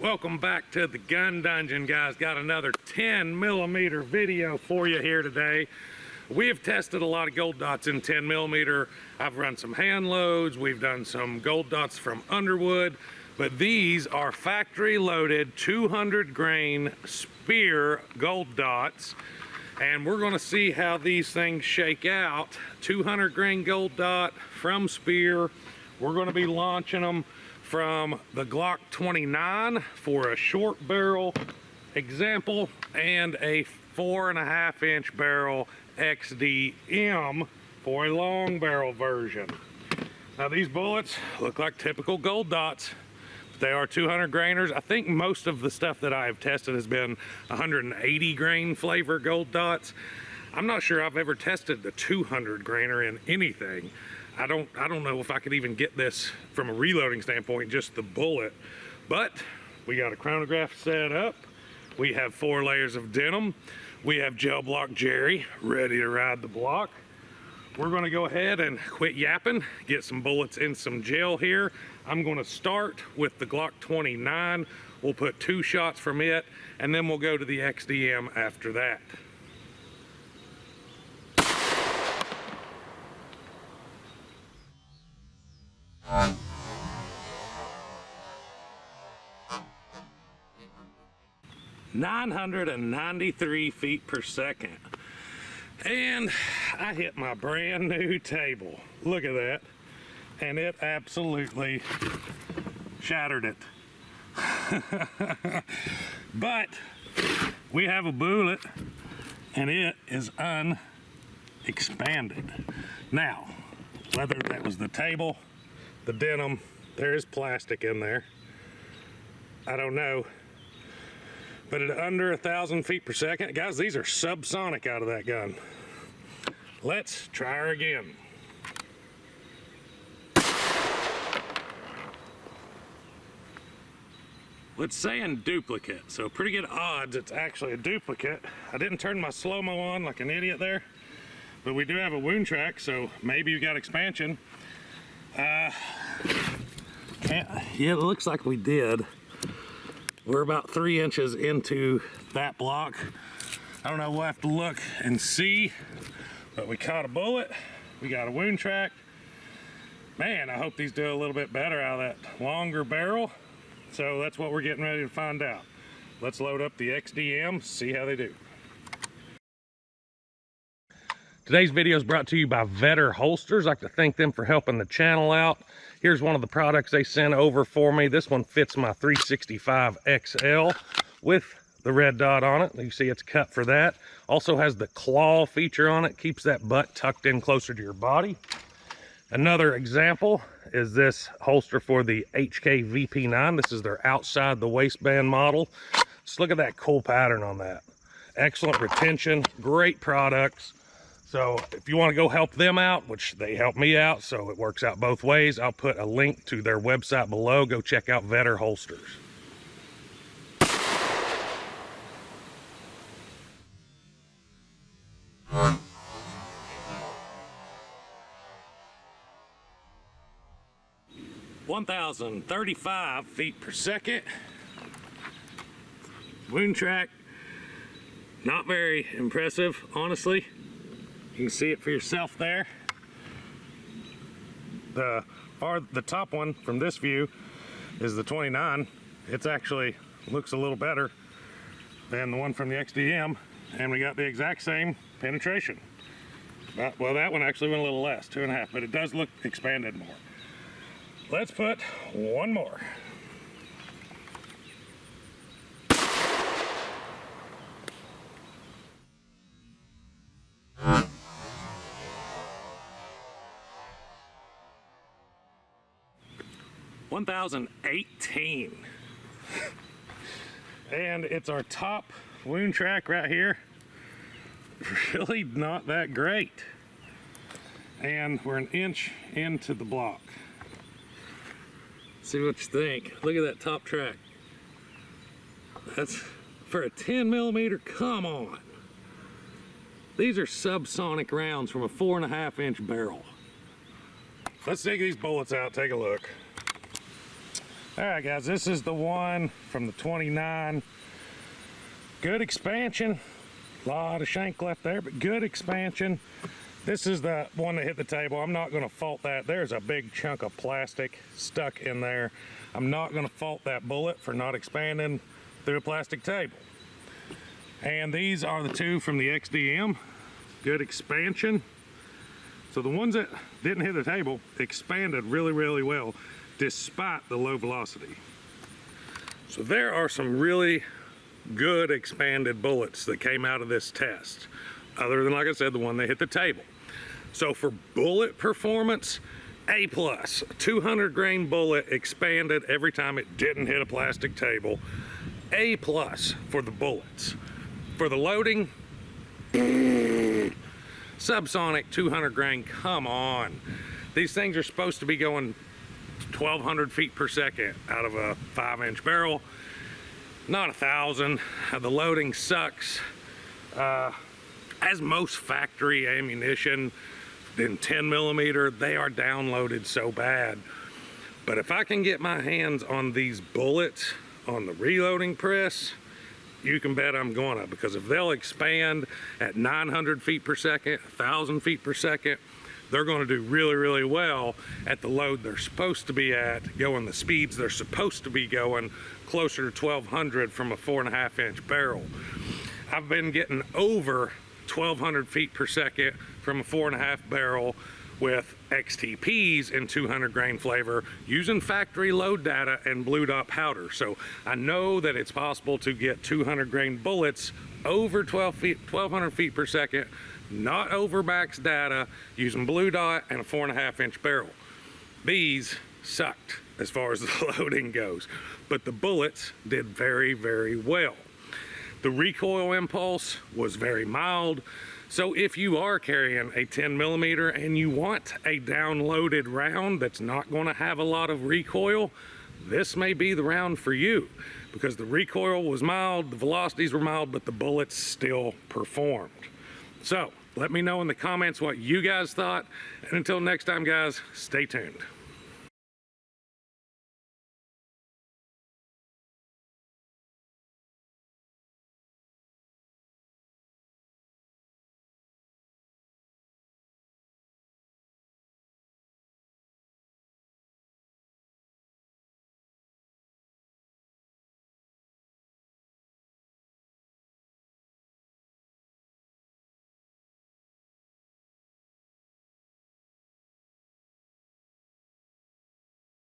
Welcome back to the gun dungeon, guys. Got another 10mm video for you here today. We have tested a lot of gold dots in 10mm. I've run some hand loads. We've done some gold dots from Underwood, but these are factory loaded 200 grain Speer Gold dots. And we're gonna see how these things shake out. 200 grain gold dot from Speer. We're gonna be launching them from the Glock 29 for a short barrel example and a 4.5 inch barrel XDM for a long barrel version. Now these bullets look like typical gold dots. They are 200 grainers. I think most of the stuff that I have tested has been 180 grain flavor gold dots. I'm not sure I've ever tested the 200 grainer in anything. I don't know if I could even get this from a reloading standpoint, just the bullet. But we got a chronograph set up. We have 4 layers of denim. We have gel block Jerry ready to ride the block. We're gonna go ahead and quit yapping, get some bullets in some gel here. I'm gonna start with the Glock 29. We'll put 2 shots from it, and then we'll go to the XDM after that. (993 feet per second). And I hit my brand new table. Look at that. And it absolutely shattered it. But we have a bullet and it is unexpanded. Now, whether that was the table, the denim, there is plastic in there. I don't know. But at under 1,000 feet per second, guys, these are subsonic out of that gun. Let's try her again. Let's say in duplicate, so pretty good odds it's actually a duplicate. I didn't turn my slow-mo on like an idiot there, but we do have a wound track, so maybe you got expansion. Yeah, it looks like we did. We're about 3 inches into that block. I don't know, we'll have to look and see, but we caught a bullet. We got a wound track. Man, I hope these do a little bit better out of that longer barrel. So that's what we're getting ready to find out. Let's load up the XDM, see how they do. Today's video is brought to you by Vetter Holsters. I'd like to thank them for helping the channel out. Here's one of the products they sent over for me. This one fits my 365 XL with the red dot on it. You see it's cut for that. Also has the claw feature on it, keeps that butt tucked in closer to your body. Another example is this holster for the HK VP9. This is their outside the waistband model. Just look at that cool pattern on that. Excellent retention, great products. So if you want to go help them out, which they help me out, so it works out both ways, I'll put a link to their website below. Go check out Vetter Holsters. (1,035 feet per second). Wound track, not very impressive, honestly. You can see it for yourself there. The top one from this view is the 29. It's actually looks a little better than the one from the XDM, and we got the exact same penetration. Well, that one actually went a little less, 2.5, but it does look expanded more. Let's put one more. (1,018). And it's our top wound track right here. Really not that great. And we're 1 inch into the block. See what you think. Look at that top track. That's for a 10mm, come on. These are subsonic rounds from a 4.5 inch barrel. Let's take these bullets out, take a look. All right, guys, this is the one from the 29. Good expansion. A lot of shank left there, but good expansion. This is the one that hit the table. I'm not going to fault that. There's a big chunk of plastic stuck in there. I'm not going to fault that bullet for not expanding through a plastic table. And these are the two from the XDM. Good expansion. So the ones that didn't hit the table expanded really, really well despite the low velocity. So there are some really good expanded bullets that came out of this test, other than, like I said, the one that hit the table. So for bullet performance, A+, 200 grain bullet expanded every time it didn't hit a plastic table. A+ for the bullets. For the loading, subsonic 200 grain, come on. These things are supposed to be going 1,200 feet per second out of a 5-inch barrel, not 1,000. The loading sucks. As most factory ammunition in 10 millimeter, they are downloaded so bad. But if I can get my hands on these bullets on the reloading press, you can bet I'm gonna, because if they'll expand at 900 feet per second, 1,000 feet per second, they're gonna do really, really well at the load they're supposed to be at, going the speeds they're supposed to be going, closer to 1,200 from a 4.5-inch barrel. I've been getting over 1,200 feet per second from a 4.5 barrel with XTPs in 200 grain flavor using factory load data and blue dot powder. So I know that it's possible to get 200 grain bullets over 1,200 feet per second, not over max data, using blue dot and a 4.5-inch barrel. These sucked as far as the loading goes, but the bullets did very, very well. The recoil impulse was very mild. So if you are carrying a 10 millimeter and you want a downloaded round that's not going to have a lot of recoil, this may be the round for you, because the recoil was mild, the velocities were mild, but the bullets still performed. So let me know in the comments what you guys thought. And until next time, guys, stay tuned.